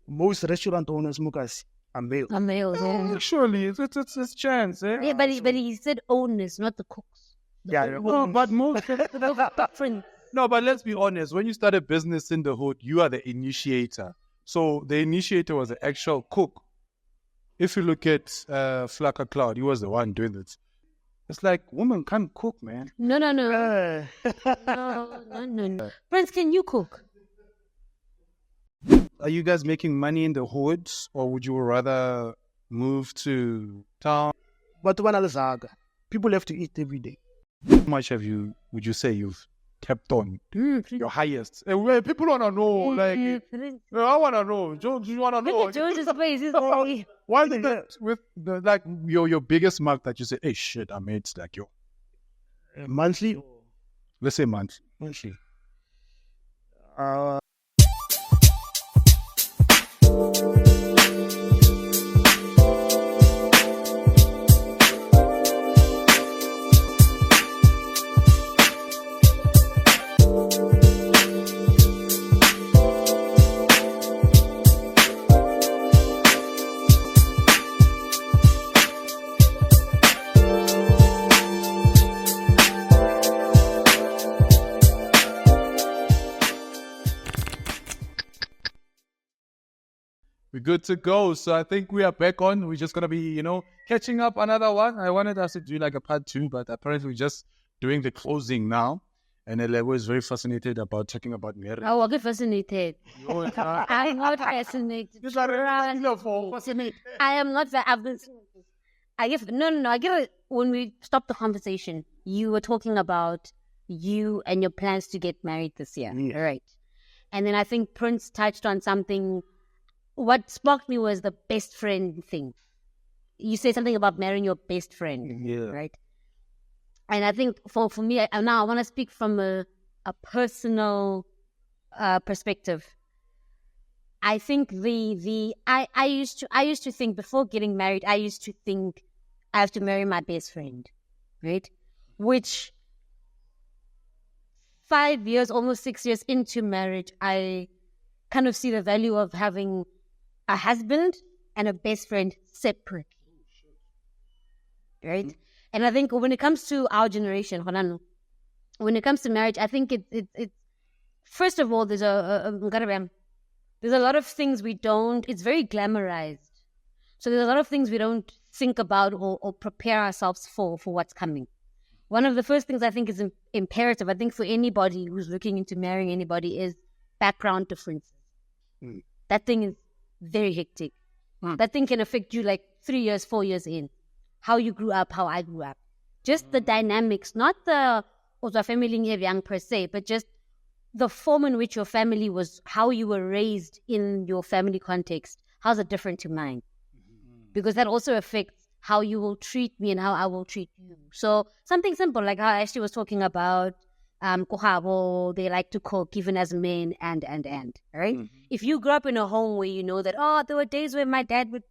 most restaurant owners, Mukas, are male. A male, yeah. Actually, it's chance. Eh? Yeah, but he said owners, not the cooks. No, but most. Different. No, but let's be honest. When you start a business in the hood, you are the initiator. So the initiator was the actual cook. If you look at Flaka Cloud, he was the one doing it. It's like, women can't cook, man. No. No. Prince, can you cook? Are you guys making money in the hood, or would you rather move to town? But one other saga, people have to eat every day. How much would you say you've kept on? Your highest? Well, people want to know. Like, I want to know. Jones, you want to know? Look at George's face. He's like, Why is that with the, like your biggest mark that you say, hey, shit, I made like your Monthly? let's say monthly. Monthly. We're good to go. So I think we are back on. We're just going to be, catching up another one. I wanted us to do like a part 2, but apparently we're just doing the closing now. And Elevo is very fascinated about talking about marriage. oh, I get fascinated. I'm not fascinated. Fascinated. I am not fascinated. I get it. When we stopped the conversation, you were talking about you and your plans to get married this year. Yeah. Right. And then I think Prince touched on something. What sparked me was the best friend thing. You said something about marrying your best friend. Yeah. Right. And I think for me, I want to speak from a personal perspective. I think I used to think before getting married, I used to think I have to marry my best friend, right? Which 5 years, almost 6 years into marriage, I kind of see the value of having a husband and a best friend separate, right? Mm-hmm. And I think when it comes to our generation, when it comes to marriage, I think it first of all, there's a lot of things we don't, it's very glamorized. So there's a lot of things we don't think about or prepare ourselves for what's coming. One of the first things I think is imperative, I think for anybody who's looking into marrying anybody, is background differences. Mm. That thing is very hectic. That thing can affect you like 3 years, 4 years in. How you grew up, how I grew up. Just the dynamics, not the family young per se, but just the form in which your family was, how you were raised in your family context. How's it different to mine? Because that also affects how you will treat me and how I will treat you. So something simple, like how Ashley was talking about, they like to cook even as men and, right? Mm-hmm. If you grew up in a home where you know that, there were days where my dad would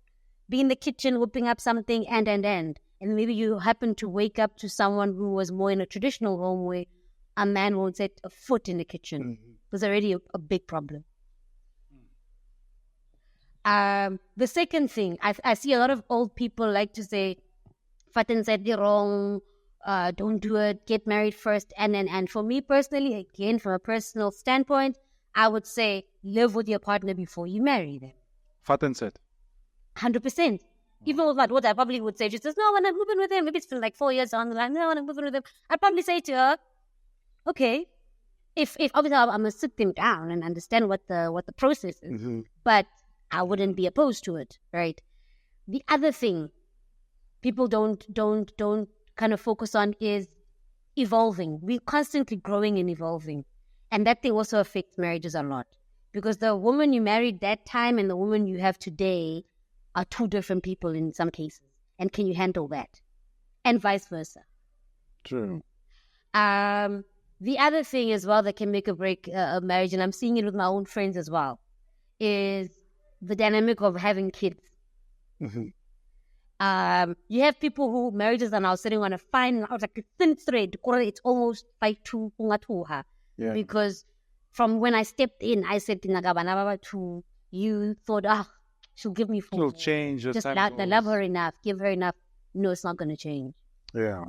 be in the kitchen whipping up something and maybe you happen to wake up to someone who was more in a traditional home where a man won't set a foot in the kitchen. Mm-hmm. There's already a big problem. The second thing, I see a lot of old people like to say, Fatin said you're wrong, don't do it, get married first. And for me personally, again, from a personal standpoint, I would say live with your partner before you marry them. Fatin said. 100%. Even with what I probably would say, she says, no, when I'm moving with him, maybe it's been like 4 years down the line, no, when I'm moving with him, I'd probably say to her, okay, if obviously I'm going to sit them down and understand what the process is, mm-hmm. but I wouldn't be opposed to it, right? The other thing people don't kind of focus on is evolving. We're constantly growing and evolving. And that thing also affects marriages a lot. Because the woman you married that time and the woman you have today are two different people in some cases. And can you handle that? And vice versa. True. The other thing as well that can make or break a marriage, and I'm seeing it with my own friends as well, is the dynamic of having kids. Mm-hmm. You have people who marriages are now sitting on a fine, like a thin thread. It's almost like yeah. Because from when I stepped in, I said to you thought, she'll give me 4 It'll more. change as Just time I love goes. her enough, give her enough. No, it's not going to change. Yeah.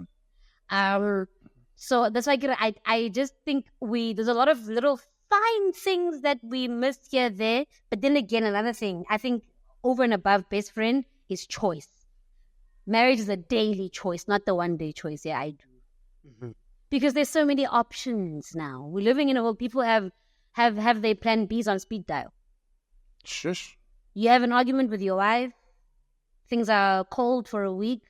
So that's why I just think there's a lot of little fine things that we miss here, there. But then again, another thing, I think over and above best friend is choice. Marriage is a daily choice, not the one day choice. Yeah, I do. Mm-hmm. Because there's so many options now. We're living in a world, people have their plan Bs on speed dial. Shush. You have an argument with your wife, things are cold for a week,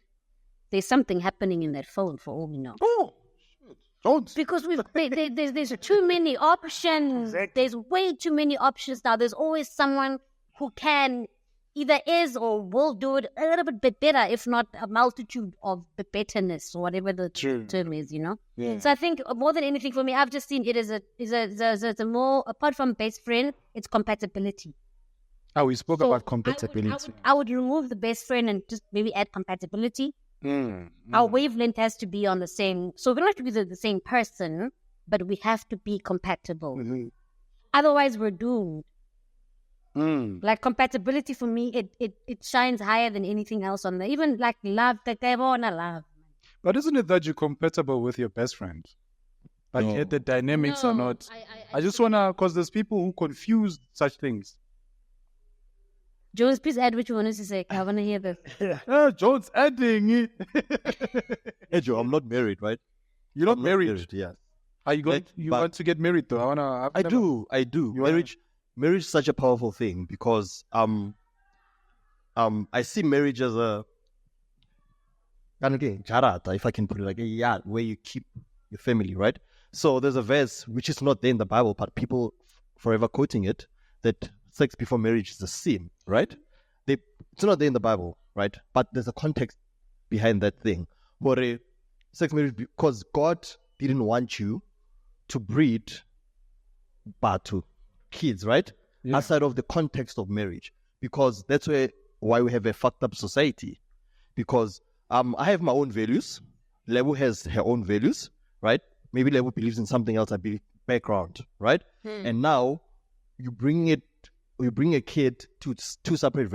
there's something happening in that phone for all we know. Oh, shit. Don't. Because there's too many options. Exactly. There's way too many options now. There's always someone who can either is or will do it a little bit better, if not a multitude of betterness or whatever the True. term is, you know. Yeah. So I think more than anything for me, I've just seen it as a more, apart from best friend, it's compatibility. We spoke So about compatibility. I would remove the best friend and just maybe add compatibility. Mm-hmm. Our wavelength has to be on the same. So we don't have to be the same person, but we have to be compatible. Mm-hmm. Otherwise, we're doomed. Mm. Like compatibility for me, it shines higher than anything else on there. Even like love, that they want to love. But isn't it that you're compatible with your best friend? But No. yet the dynamics are not. I I just want to, because there's people who confuse such things. Jones, please add what you want us to say. I want to hear this. Jones adding. Hey, Joe, I'm not married, right? You're not I'm married. Yes. Are you going? Like, You but- want to get married though? I do. You wanna- Marriage is such a powerful thing because I see marriage as a kind of jarata, if I can put it like a yard where you keep your family, right? So there's a verse which is not there in the Bible, but people forever quoting it, that sex before marriage is a sin, right? It's not there in the Bible, right? But there's a context behind that thing. For a sex marriage, because God didn't want you to breed batu kids, right? Yeah. Outside of the context of marriage, because that's why we have a fucked up society. Because I have my own values, Lebu has her own values, right? Maybe Lebu believes in something else, I believe background, right? And now you bring a kid to two separate.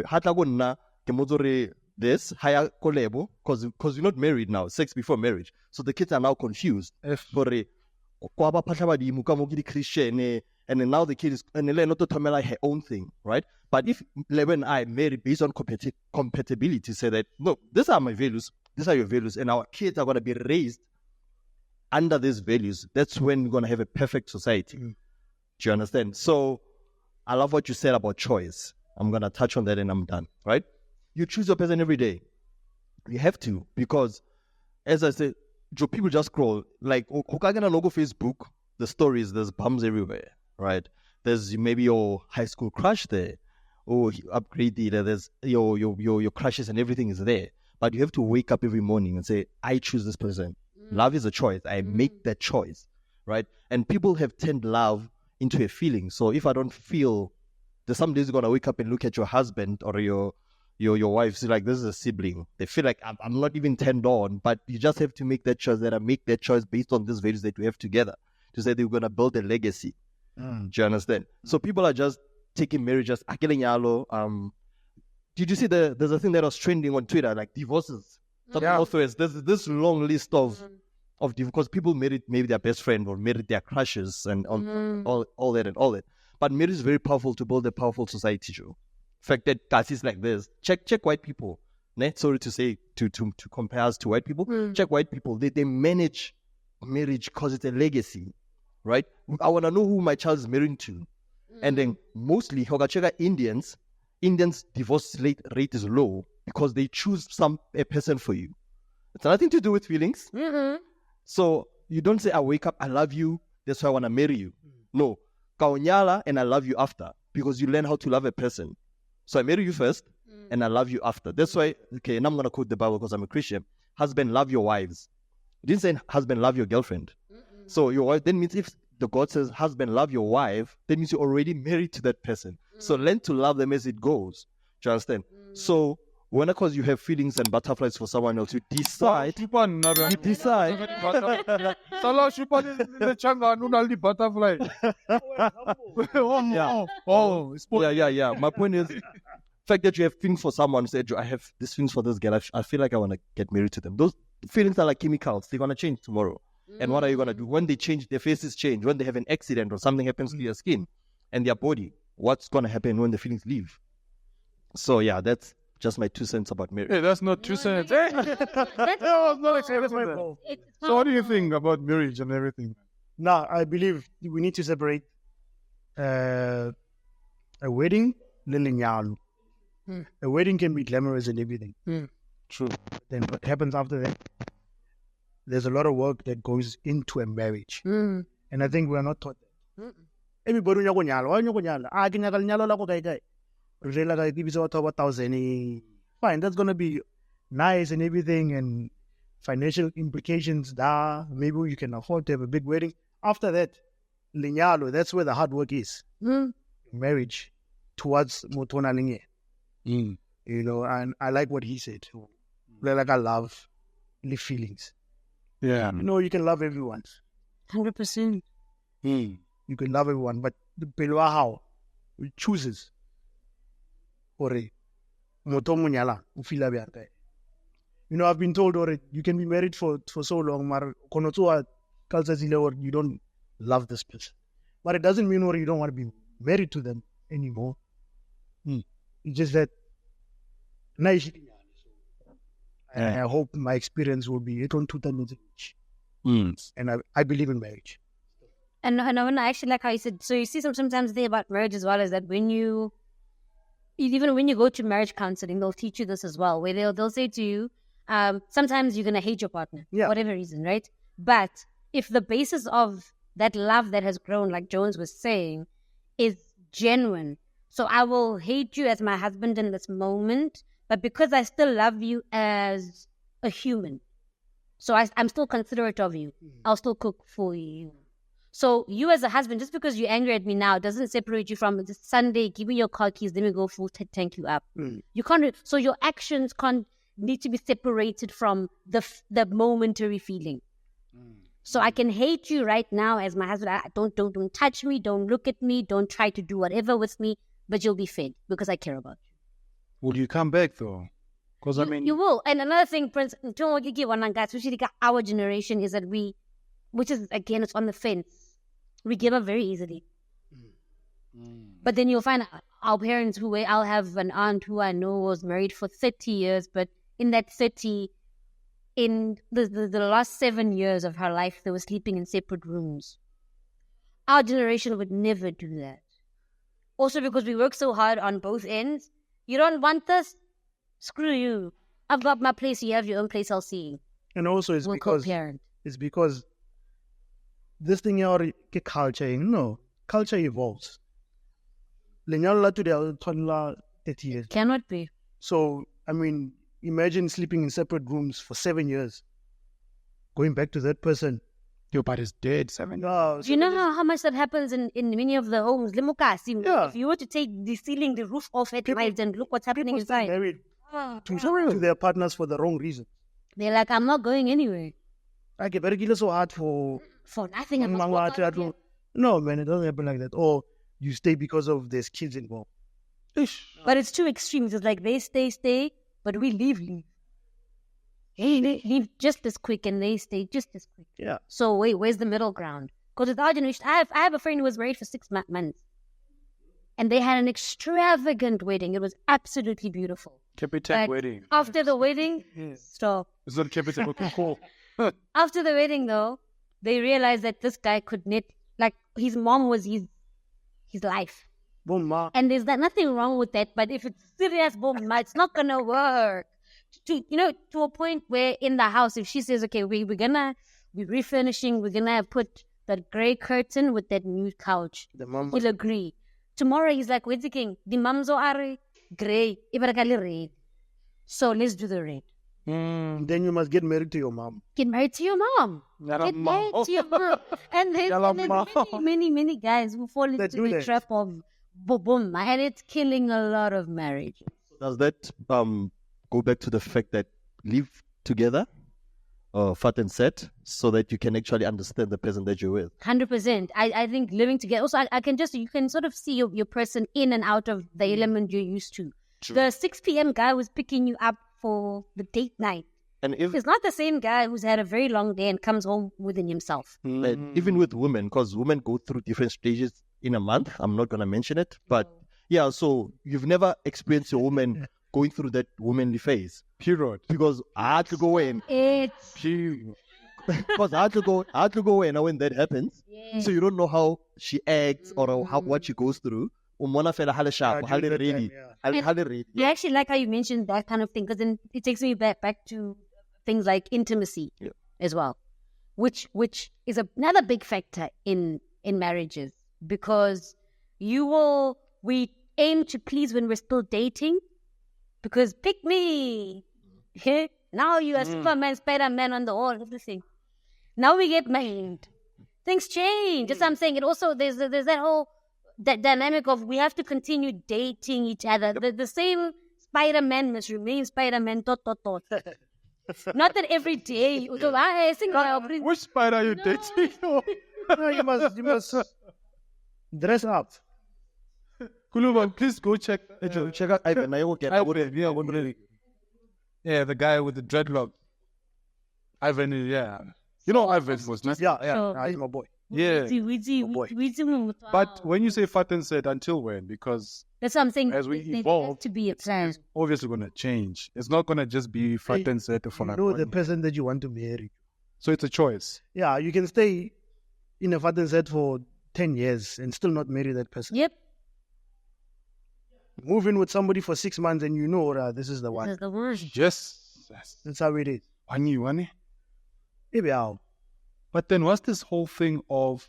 This higher collabo because you're not married now, sex before marriage. So the kids are now confused. For Christian, and then now the kid is and not to tell her own thing, right? But if Lebo and I marry based on compatibility, say that no, these are my values, these are your values, and our kids are gonna be raised under these values, that's when we're gonna have a perfect society. Do you understand? So I love what you said about choice. I'm gonna touch on that and I'm done, right? You choose your person every day. You have to, because as I said, people just scroll. Like, Hokagana logo Facebook, the stories, there's bums everywhere, right? There's maybe your high school crush there, or you upgraded, there's your crushes and everything is there. But you have to wake up every morning and say, I choose this person. Love is a choice. I make that choice, right? And people have turned love into a feeling. So if I don't feel, there's some days you're going to wake up and look at your husband or your wife, see like, this is a sibling. They feel like I'm not even turned on, but you just have to make that choice, that I make that choice based on these values that we have together, to say they're going to build a legacy. Do you understand? So people are just taking marriage as akele nyalo. Did you see there's a thing that was trending on Twitter, like divorces? There's this long list of divorce, because people married maybe their best friend or married their crushes and all that. But marriage is very powerful to build a powerful society, Joe. Fact that cases like this, check white people. Sorry to say to compare us to white people. Check white people. They manage marriage because it's a legacy, right? I want to know who my child is marrying to, and then mostly Indians divorce rate is low because they choose a person for you. It's nothing to do with feelings. So you don't say, I wake up, I love you, that's why I want to marry you. No, kaonyala and I love you after, because you learn how to love a person. So I marry you first, and I love you after. That's why, okay, and I'm going to quote the Bible because I'm a Christian. Husband, love your wives. It didn't say husband, love your girlfriend. So your wife, then means if the God says husband, love your wife, that means you're already married to that person. So learn to love them as it goes. Do you understand? So when of course you have feelings and butterflies for someone else, you decide. You decide. Salah Shupan is the changa, no butterfly. Yeah. My point is, the fact that you have feelings for someone, said I have these feelings for this girl. I feel like I want to get married to them. Those feelings are like chemicals. They're gonna change tomorrow. And what are you gonna do when they change? Their faces change. When they have an accident or something happens to your skin and their body, what's gonna happen when the feelings leave? So yeah, that's just my 2 cents about marriage. Hey, that's not 2 cents. Hey, that was not acceptable. So what do you think about marriage and everything? Now, I believe we need to separate a wedding and lenyalo. A wedding can be glamorous and everything. True. Then what happens after that? There's a lot of work that goes into a marriage. And I think we're not taught that. Everybody fine, that's gonna be nice and everything, and financial implications there. Maybe you can afford to have a big wedding. After that, lenyalo, that's where the hard work is. Marriage towards motona linge. You know, and I like what he said. Like I love the feelings. Yeah. You know, you can love everyone. 100%. You can love everyone, but the pelwa how chooses. You know, I've been told already, you can be married for so long, or you don't love this person. But it doesn't mean you don't want to be married to them anymore. It's just that and I hope my experience will be it on 2000. And I believe in marriage. And I actually like how you said, so you see sometimes the thing about marriage as well is that even when you go to marriage counseling, they'll teach you this as well, where they'll say to you, sometimes you're going to hate your partner, for whatever reason, right? But if the basis of that love that has grown, like Jones was saying, is genuine, so I will hate you as my husband in this moment, but because I still love you as a human, so I'm still considerate of you, I'll still cook for you. So you as a husband, just because you're angry at me now, doesn't separate you from this Sunday, give me your car keys, let me go full tank you up. You can't, so your actions can't need to be separated from the momentary feeling. So I can hate you right now as my husband. Don't touch me, don't look at me, don't try to do whatever with me, but you'll be fed because I care about you. Will you come back though? Because I mean, you will. And another thing, Prince, especially our generation, is that which is again, it's on the fence. We give up very easily. But then you'll find our parents I'll have an aunt who I know was married for 30 years, but in that 30, in the last 7 years of her life, they were sleeping in separate rooms. Our generation would never do that. Also because we work so hard on both ends. You don't want this? Screw you. I've got my place, you have your own place, I'll see you. And also it's because this thing culture, culture evolves. Today 30 years. Cannot be. So, I mean, imagine sleeping in separate rooms for 7 years. Going back to that person. Your body's dead 7 years. No, do you know how much that happens in many of the homes? If you were to take the ceiling, the roof off at night and look what's happening inside. Married to their partners for the wrong reason. They're like, I'm not going anywhere. I get very so hard for nothing. No, man, it doesn't happen like that. Or you stay because of there's kids involved. But it's two extremes. It's like they stay, but we leave. Hey, they leave just as quick and they stay just as quick. Yeah. So wait, where's the middle ground? Because with our generation, I have a friend who was married for 6 months. And they had an extravagant wedding. It was absolutely beautiful. Capital wedding. After the wedding, stop. It's not capital. After the wedding, though, they realized that this guy could not, like, his mom was his life. Boom, and there's nothing wrong with that. But if it's serious, boom, it's not gonna work. To a point where in the house, if she says, okay, we're refurnishing, we're gonna put that gray curtain with that new couch, he'll agree. Tomorrow he's like, wait a king, the mamzo are gray, red. So let's do the red. Then you must get married to your mom. Get married to your mom. Get married to your mom. And there's many guys who fall into the trap of boom, and it's killing a lot of marriages. Does that go back to the fact that live together, fat and set, so that you can actually understand the person that you're with. 100%. I think living together. Also, I can you can sort of see your person in and out of the element you're used to. True. The 6 p.m. guy who's picking you up for the date night. And if It's not the same guy who's had a very long day and comes home within himself. like, even with women, because women go through different stages in a month. I'm not gonna mention it, but yeah. So you've never experienced a woman going through that womanly phase, Period. because I had to go in. It's Period. Because I had to go in when that happens. So you don't know how she acts or how what she goes through. Umona fela hale sharp, hale during that ready, time, hale ready. I actually like how you mentioned that kind of thing, because then it takes me back to things like intimacy as well, which is another big factor in marriages, because we aim to please when we're still dating, because pick me, okay? Now you are Superman, Spider-Man on the wall, everything. Now we get married, things change. That's what I'm saying. It also there's that whole that dynamic of we have to continue dating each other. The same Spider-Man must remain Spider-Man. Not that every day. Which spider are you dating? No, you must dress up. Kuluman, please go check. Check out Ivan. I will get. Yeah, the guy with the dreadlock. Ivan, yeah. You know Ivan was nice. Yeah, Sure. he's my boy. Yeah. boy. But when you say fat and said, until when? Because that's what I'm saying. as we There has evolve, to be a plan. it's obviously going to change. It's not going to just be fat and said for You like know 1 the year. person that you want to marry. So it's a choice. Yeah, you can stay in a father set for 10 years and still not marry that person. Yep. Move in with somebody for 6 months and you know this is the This one. is the worst. Just That's how it is. 1 year, 1 year. Maybe how. But then what's this whole thing of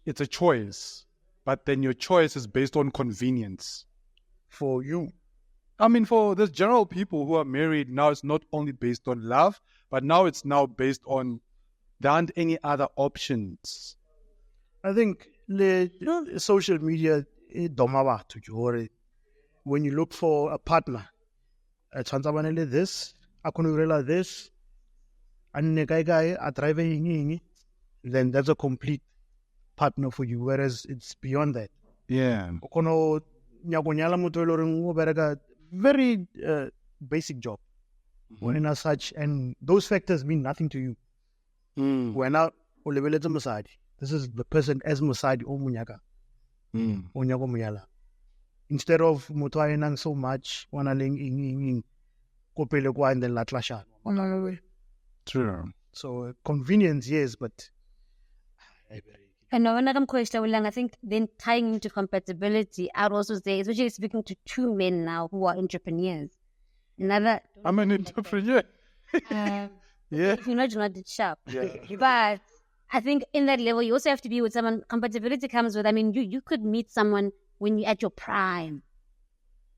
it's a choice, but then your choice is based on convenience? For you. I mean, for the general people who are married now, it's not only based on love, but now it's now based on there aren't any other options. I think social media domaba to you. When you look for a partner, this, I this, and the guy are driving, then that's a complete partner for you. Whereas it's beyond that. Yeah. Okono nyagonyala mutho lo reng o bereka very basic job. When as such, and those factors mean nothing to you. When out olebeletse mosadi, this is the person as mosadi o munyaka. Onyago muyala. Instead of motho a enang so much, wana leng ing kopele kwa and then la clashana. True. So convenience, yes, but And now when I'm questioning, I think then tying into compatibility, I'd also say, especially speaking to two men now who are entrepreneurs. Another, I'm an entrepreneur. Yeah. if you're not sharp. But I think in that level, you also have to be with someone. Compatibility comes with, I mean, you could meet someone when you're at your prime.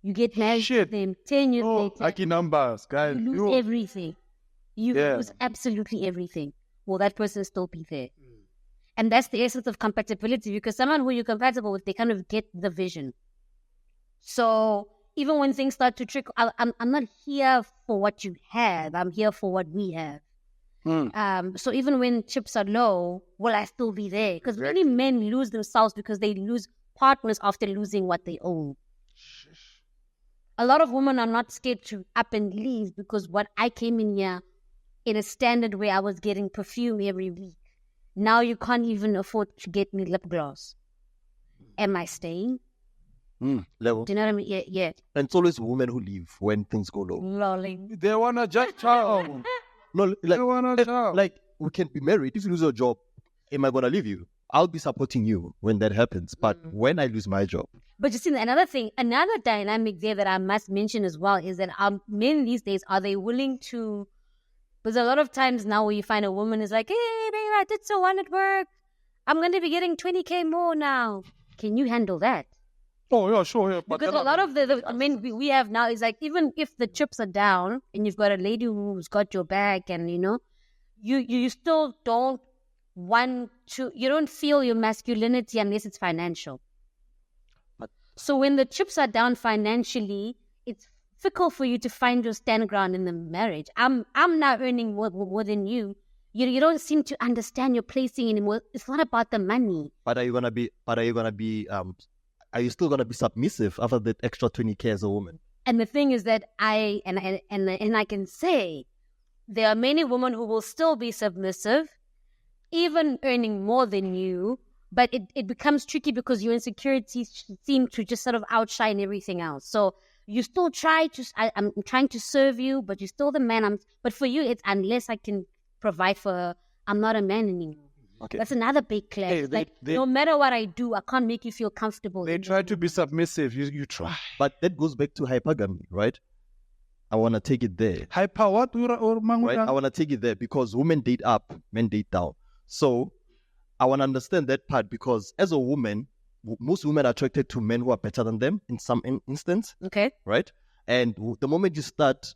You get married Shit. to them 10 years later. Lucky numbers, guys. You lose everything. You Yeah. lose absolutely everything. Will that person still be there? And that's the essence of compatibility, because someone who you're compatible with, they kind of get the vision. So even when things start to trickle, I'm not here for what you have. I'm here for what we have. So even when chips are low, will I still be there? Because many men lose themselves because they lose partners after losing what they own. A lot of women are not scared to up and leave because what I came in here in a standard where I was getting perfume every week. Now you can't even afford to get me lip gloss. Am I staying? Level. Do you know what I mean? Yeah. And it's always women who leave when things go low. Lolling. They want a jack child. No, They want a child. like we can be married. If you lose your job, am I gonna leave you? I'll be supporting you when that happens. But when I lose my job, But you see, another thing, another dynamic there that I must mention as well is that men these days, are they willing to... There's a lot of times now where you find a woman is like, hey, babe, I did so well at work. I'm going to be getting 20K more now. Can you handle that? Oh, yeah, sure. Yeah. But Because then a lot of the men we have now is like, even if the chips are down and you've got a lady who's got your back and, you know, you still don't want to, you don't feel your masculinity unless it's financial. So when the chips are down financially, it's difficult for you to find your stand ground in the marriage. I'm now earning more than you. You don't seem to understand your placing anymore. It's not about the money. But are you still gonna be submissive after that extra 20K as a woman? And the thing is that I can say there are many women who will still be submissive, even earning more than you, but it becomes tricky because your insecurities seem to just sort of outshine everything else. So you still try to, I'm trying to serve you, but you're still the man. But for you, it's unless I can provide for her, I'm not a man anymore. Okay. That's another big clash. Hey, no matter what I do, I can't make you feel comfortable. They try to be submissive. You try. But that goes back to hypergamy, right? I want to take it there. Hyper what? Or Right? I want to take it there because women date up, men date down. So I want to understand that part because as a woman, most women are attracted to men who are better than them in some instance. Okay. Right? And the moment you start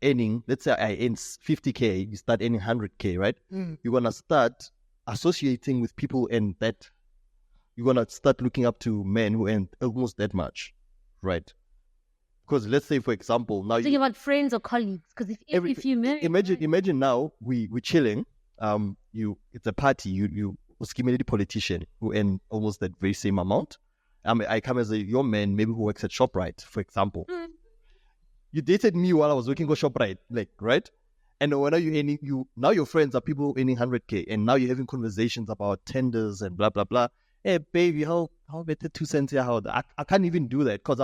earning, let's say I earn 50K, you start earning 100K, right? You're going to start associating with people and that you're going to start looking up to men who earn almost that much, right? Because let's say, for example, now Thinking about friends or colleagues, because if you marry, imagine now we're chilling, it's a party, you was community politician who earn almost that very same amount. I come as a young man, maybe who works at ShopRite, for example. You dated me while I was working for ShopRite, like, right? And when are you earning, now your friends are people earning 100K, and now you're having conversations about tenders and blah blah blah. Hey baby, how better 2 cents here? How I can't even do that because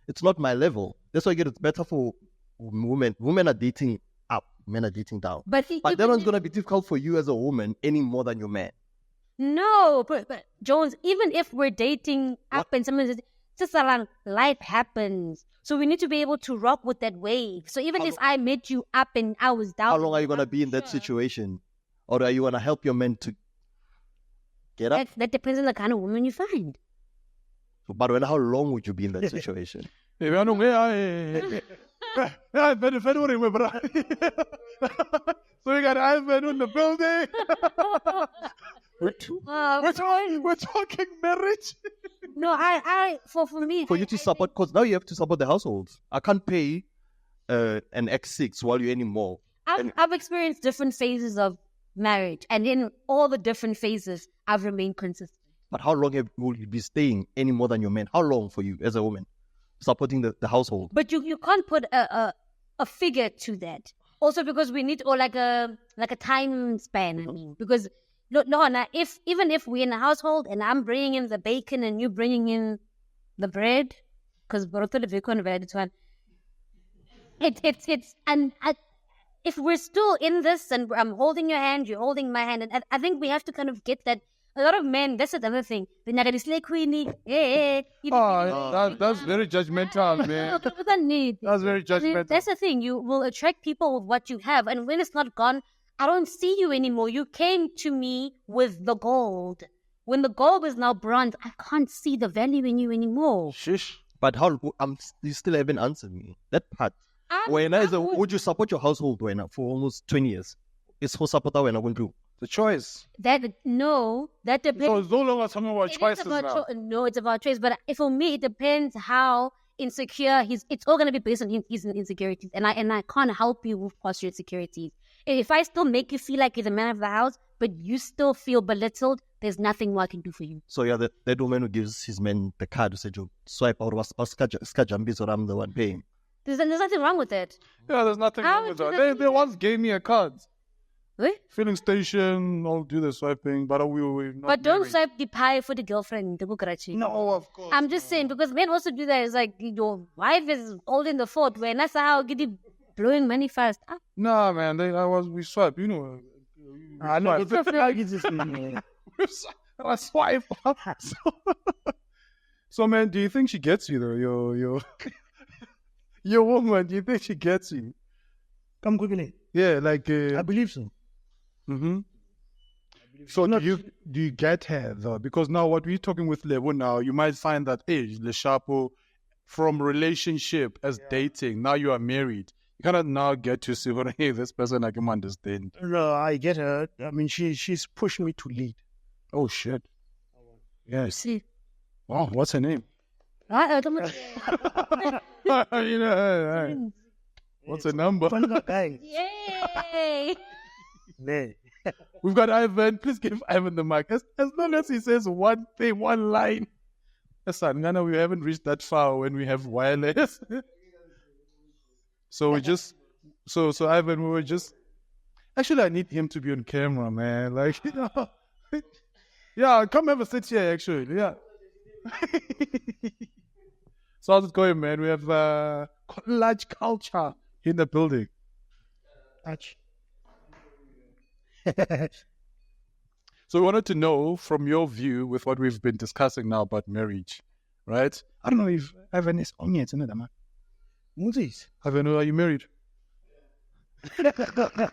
it's not my level. That's why I get it's better for women. Women are dating up, men are dating down. But that one's gonna be difficult for you as a woman earning more than your man. No, but Jones, even if we're dating up and someone says, just around, life happens. So we need to be able to rock with that wave. So even if I met you up and I was down. How long are you going to be in that situation? Or are you going to help your men to get up? That depends on the kind of woman you find. So, but how long would you be in that situation? So we got Ivan in the building. We're talking marriage. No, for me. For you to support, because now you have to support the household. I can't pay an X6 while you're earning more. I've experienced different phases of marriage, and in all the different phases, I've remained consistent. But how long will you be staying any more than your man? How long for you as a woman supporting the household? But you can't put a figure to that. Also, because we need like a time span. I mean, because even if we're in a household and I'm bringing in the bacon and you bringing in the bread, because if we're still in this and I'm holding your hand, you're holding my hand, and I think we have to kind of get that. A lot of men, that's another thing. That's very judgmental, man. That's very judgmental. That's the thing. You will attract people with what you have. And when it's not gone, I don't see you anymore. You came to me with the gold. When the gold is now bronze, I can't see the value in you anymore. Shish. But you still haven't answered me. That part. Would you support your household for almost 20 years? It's for support when I do. The choice. That depends. So it's no longer talking about choices now. No, it's about choice. But for me, it depends how insecure it's all going to be based on his insecurities. And I can't help you move past your insecurities. If I still make you feel like you're the man of the house, but you still feel belittled, there's nothing more I can do for you. So you're that woman who gives his men the card to say, swipe or skajambis or I'm the one paying. There's nothing wrong with it. Yeah, there's nothing wrong with that. They once gave me a card. What? Filling station, I'll do the swiping, but we're not. But don't swipe the pie for the girlfriend. No, of course. I'm just saying, because men also do that. It's like your wife is holding the fort, where that's how get it blowing money fast. Nah, man, we swipe, you know. I know. I swipe. So, man, do you think she gets you though? Your woman, do you think she gets you? Come quickly. Yeah, like I believe so. Mm-hmm. So do you get her though? Because now what we're talking with Lebo now, you might find that Le Chapo, from relationship as dating, now you are married. You cannot now get to see, hey, this person I can understand. No, I get her. I mean, she's pushed me to lead. Oh shit. Yes. See. Wow, what's her name? You know, what's the number? Yay! Nee. We've got Ivan. Please give Ivan the mic. As long as he says one thing, one line. Listen, Ghana, we haven't reached that far when we have wireless. So we just, so Ivan, we were just. Actually, I need him to be on camera, man. Like, you know, yeah, come have a sit here. Actually, yeah. So how's it going, man? We have large culture in the building. Touch. So we wanted to know from your view with what we've been discussing now about marriage, right? I don't know if Ivan is on yet, man. Moses. Ivan, are you married?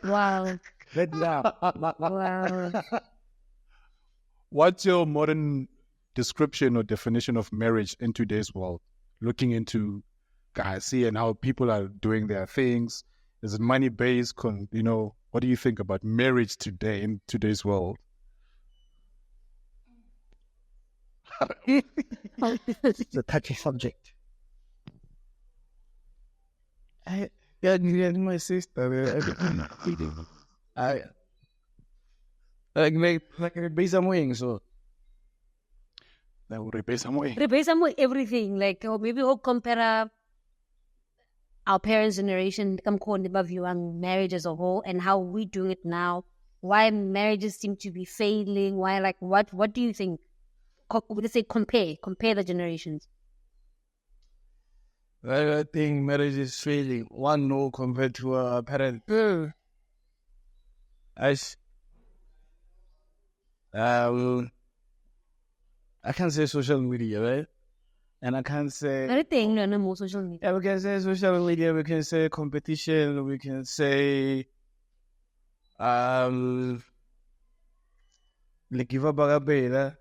Wow. Let down. Wow. What's your modern description or definition of marriage in today's world? Looking into guys, seeing how people are doing their things. Is it money based? You know, what do you think about marriage today in today's world? It's a touchy subject. My sister. I like a base of wings. So That would be some way. Replace everything, like, or maybe we'll compare our parents' generation, come viewing marriage as a whole, and how we doing it now. Why marriages seem to be failing? Why, like, what do you think? Let's say compare the generations. I think marriage is failing. One no compared to a parent. I can't say social media, right? And I can't say. Everything, no more social media. Yeah, we can say social media. We can say competition. We can say like give up a bit.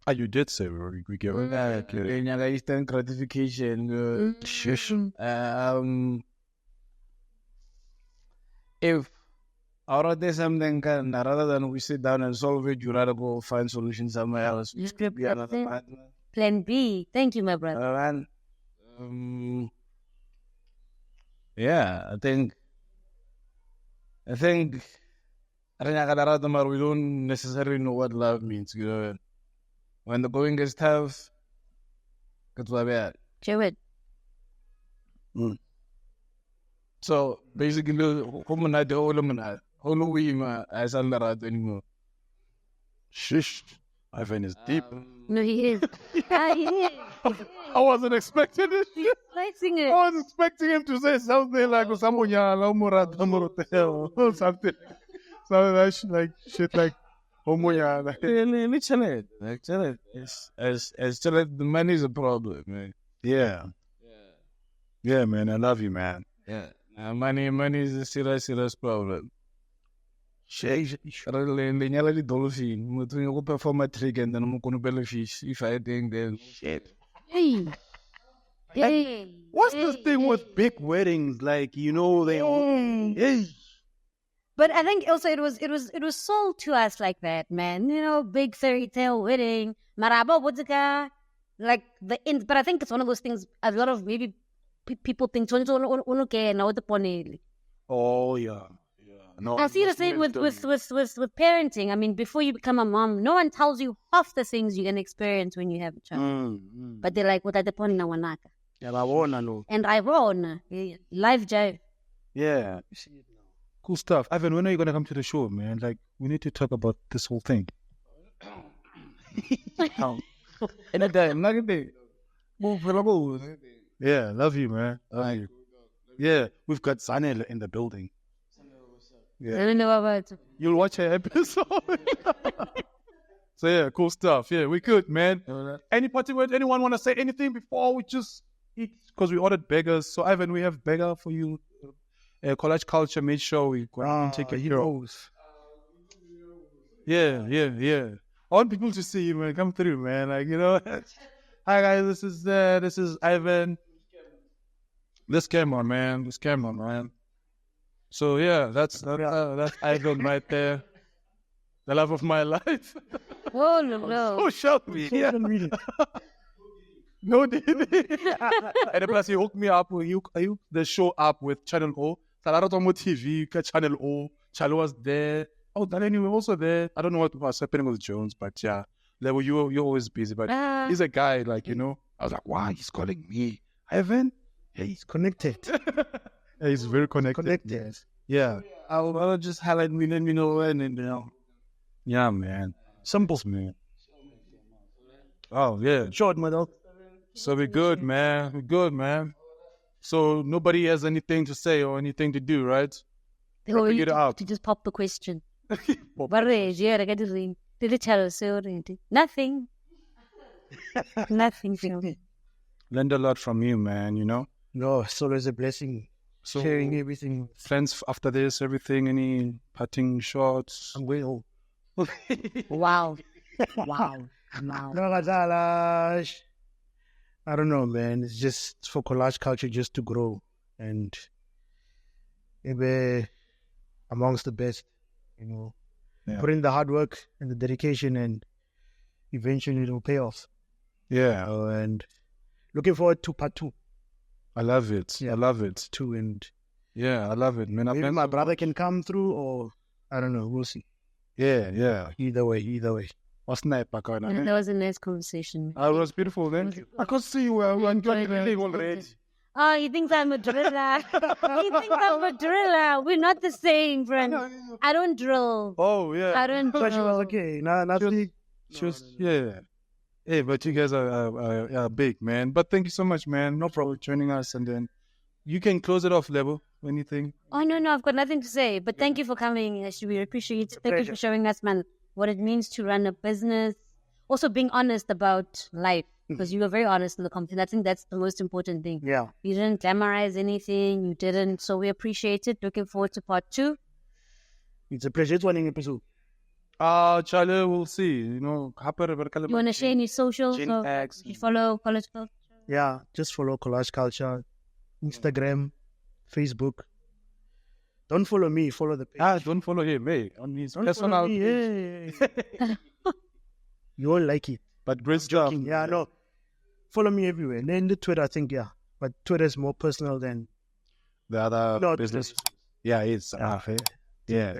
Ah, you did say we give it. Instant gratification. If already something can rather than we sit down and solve it, you rather go find solutions somewhere else. We skip be another partner. Plan B. Thank you, my brother. Yeah, I think we don't necessarily know what love means. You know, when the going gets tough, that's why bad. Jared. So basically, as anymore. Shish. Ivan is deep. No, he is. He is. I wasn't expecting it. He's slicing it. I was expecting him to say something like or something like shit like homoya. The money is a problem, man. Yeah. Yeah, man. I love you, man. Yeah. Money is a serious problem. Le dolphin. You perform a trick and then I'm going to belly fish. If I think then shit. Hey. Hey. What's this thing with big weddings? Like, you know, they all. Hey. But I think also it was sold to us like that, man. You know, big fairy tale wedding. Maraba Wodika. Like the end. But I think it's one of those things a lot of maybe people think Oh, yeah. No, I see the same with parenting. I mean, before you become a mom, no one tells you half the things you can experience when you have a child. But they're like, what are the point na wanaka? And I run life jive. Yeah. Cool stuff. Ivan, when are you going to come to the show, man? Like, we need to talk about this whole thing. Yeah, love you, man. Love you. Yeah, we've got Zanel in the building. Yeah. I don't know about it. You'll watch her episode. So yeah, cool stuff. Yeah, we good, man. Any parting words? Anyone want to say anything before we just eat? Because we ordered beggars. So Ivan, we have beggar for you. College culture made sure we take a hero. Yeah. I want people to see you, man. Come through, man. Like, you know. Hi guys, this is Ivan. This camera, man. So yeah, that's Ivan right there. The love of my life. Oh no. Social media. No, they and plus he hooked me up. He hooked the show up with Channel O. Salarato TV, Channel O. Chalo was there. Oh, Danny was also there. I don't know what was happening with Jones, but yeah, level you're always busy. But he's a guy, like, you know. I was like, wow, he's calling me. Ivan? Yeah, he's connected. Yeah, he's very connected. Yes. Yeah. I'll just highlight me, let me know when, and you know. Yeah, man. Simple, man. Oh, yeah. Short, my dog. So we're good, man. We're good, man. So nobody has anything to say or anything to do, right? They already it out. to just pop the question. Did it tell us already? Nothing. Nothing. Learned a lot from you, man, you know? No, it's always a blessing. So Sharing everything. plans after this, everything, any parting shots? I'm going home. Wow. Wow. No, I don't know, man. It's just for collage culture just to grow and be amongst the best, you know. Yeah. Put in the hard work and the dedication, and eventually it will pay off. Yeah, And looking forward to part 2. I love it. Yeah. I love it. 2, and Yeah, I love it, man. maybe my brother can come through, or I don't know. We'll see. Yeah, yeah. Either way. What's that, Pakana? That was a nice conversation. It was beautiful, then. I could see you were enjoying the thing already. Oh, he thinks I'm a driller. He thinks I'm a driller. We're not the same, friend. I don't drill. Oh, yeah. I don't But she was drill. okay. Nothing. She was, yeah. Hey, but you guys are big, man. But thank you so much, man. No problem joining us. And then you can close it off, Level. Anything? Oh, no, I've got nothing to say. But thank you for coming, Ashley. We appreciate it. Thank you pleasure. for showing us, man, what it means to run a business. Also being honest about life. Because you were very honest in the conversation. I think that's the most important thing. Yeah. You didn't glamorize anything. You didn't. So we appreciate it. Looking forward to part 2. It's a pleasure. It's one episode. Charlie, we'll see. You know, You want to share any socials? Gen So X. you follow College Culture? Yeah. Just follow Collage Culture, Instagram, Facebook. Don't follow me. Follow the page. Don't follow him, hey. On his Don't personal follow me. page. Yeah. You won't like it. But great stuff. Yeah, no. Follow me everywhere. And then the Twitter, I think, yeah. But Twitter is more personal than The other No, business. Yeah, it's. Yeah.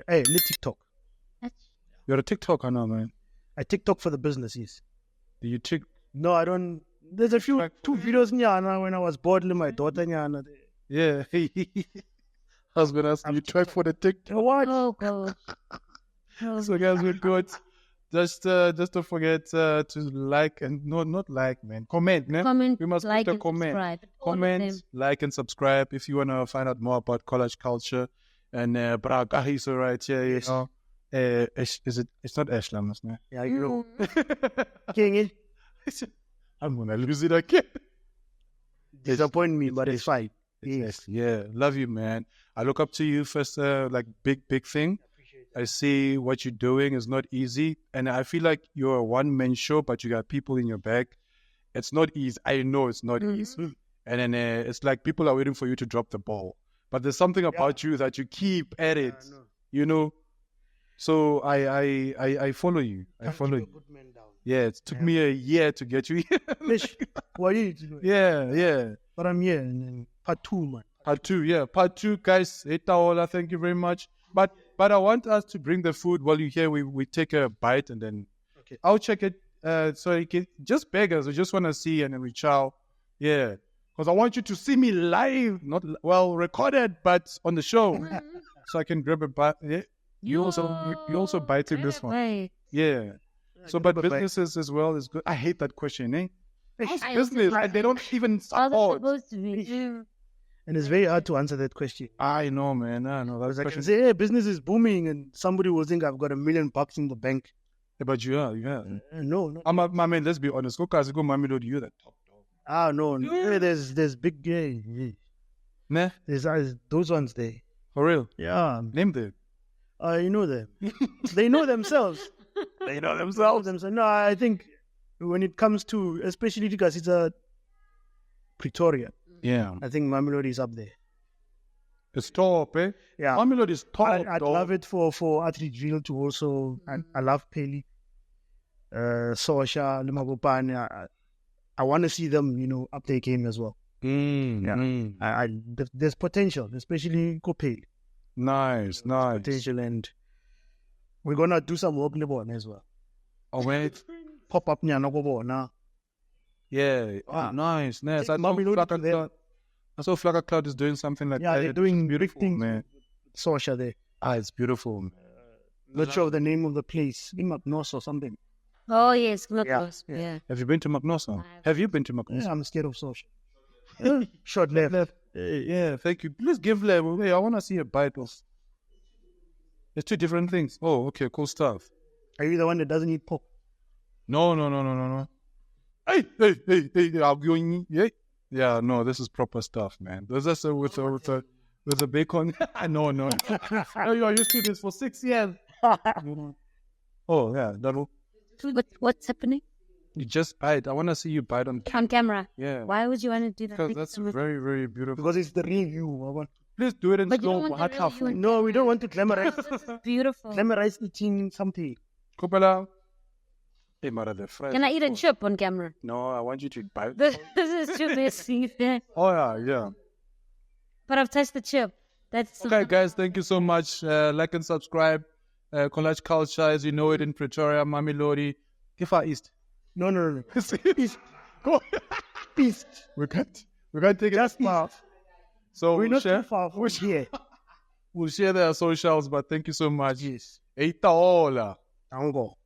Hey, the TikTok. You're a TikToker now, man. I TikTok for the business, yes. Do you tick? No, I don't. There's a few 2 videos nyana when I was bored with my daughter nyana. Yeah. I was going to ask you, try for the TikTok. What? Oh, God. So guys, we're good. Just don't forget to like and not like, man. Comment, man. Comment, We must like, put a and comment. subscribe. All of Comment, them. like, and subscribe if you want to find out more about college culture. And Kagiso right here, you know. It's not Ashlam, isn't it? Yeah, you know. Mm. King, it I'm gonna lose it again. disappoint me, but it's fine. Yes, yeah, love you, man. I look up to you first, like big thing. I see what you're doing is not easy, and I feel like you're a one-man show, but you got people in your back. It's not easy. I know it's not easy, and then it's like people are waiting for you to drop the ball. But there's something about you that you keep at it, you know. So I follow you. I follow you. Good man down. Yeah, it took me a year to get you here. Fish, what are you doing? Yeah. But I'm here, and then part 2, man. Part 2, yeah. Part 2, guys. Etaola, thank you very much. But I want us to bring the food while you're here. We take a bite and then I'll check it. So you can just beg us. We just want to see and then we chow. Yeah. Because I want you to see me live, not recorded, but on the show. So I can grab a bite. Yeah. You also bite in this one. Right. Yeah. So, but businesses as well is good. I hate that question, eh? It's I business, also- and they don't even All that's support. supposed to be. And it's very hard to answer that question. I know, man. I know. That Because I can question. say, hey, business is booming, and somebody will think I've got $1 million in the bank. Yeah, but you are. No. My man, let's be honest. Go Mami, you're the top dog. Ah, no. Hey, there's big, Nah, there's those ones there. for real. Yeah. Name them. You know them. They know themselves. They know themselves. No, I think when it comes to, especially because it's a Pretoria, Yeah. I think Mamelodi is up there. It's top, eh? Yeah. Mamelodi is top, I'd dog. love it for Atteridgeville to also, I love Peli, Sosha, Limabopane. I want to see them, up their game as well. There's potential, especially Kopeli. Nice. Potential, and we're gonna do some work on as well. Oh wait. Pop up now. Yeah. Ah, nice. I saw Flaka Cloud is doing something like that. Yeah, they're doing big beautiful, things. man. Social there. It's beautiful. Man. Not sure of the name of the place. Imagnos or something. Oh yes, look Yeah, close. Yeah. Have you been to Magnosa? Have you been to Magnosa? Yeah, I'm scared of social. Short left. Yeah, thank you. Please give level. Hey, I want to see a bite of. There's two different things. Oh, okay, cool stuff. Are you the one that doesn't eat pork? No. Hey, I'm going. Yeah, no, this is proper stuff, man. There's just with a bacon. No. You are used to this for 6 years. Oh yeah, that'll. What's happening You just bite. I want to see you bite on. on camera? Yeah. Why would you want to do that? Because that's very, very beautiful. Because it's the real you. Please do it in But you don't slow. want the real you in No, we don't want to glamorize. This is beautiful. Glamorize eating something. Kopela. Hey, mother, the fries. Can I eat a chip on camera? No, I want you to bite. This is too messy. Oh yeah. But I've touched the chip. That's Okay, guys, thank you so much. Like and subscribe. Collage Culture, as you know it in Pretoria, Mamelodi, Far East. No. East. Go. East. We can't take it Just far. So We're we'll not share. too far from here. We'll share their socials, but thank you so much. Yes. Eita hola. I'll go.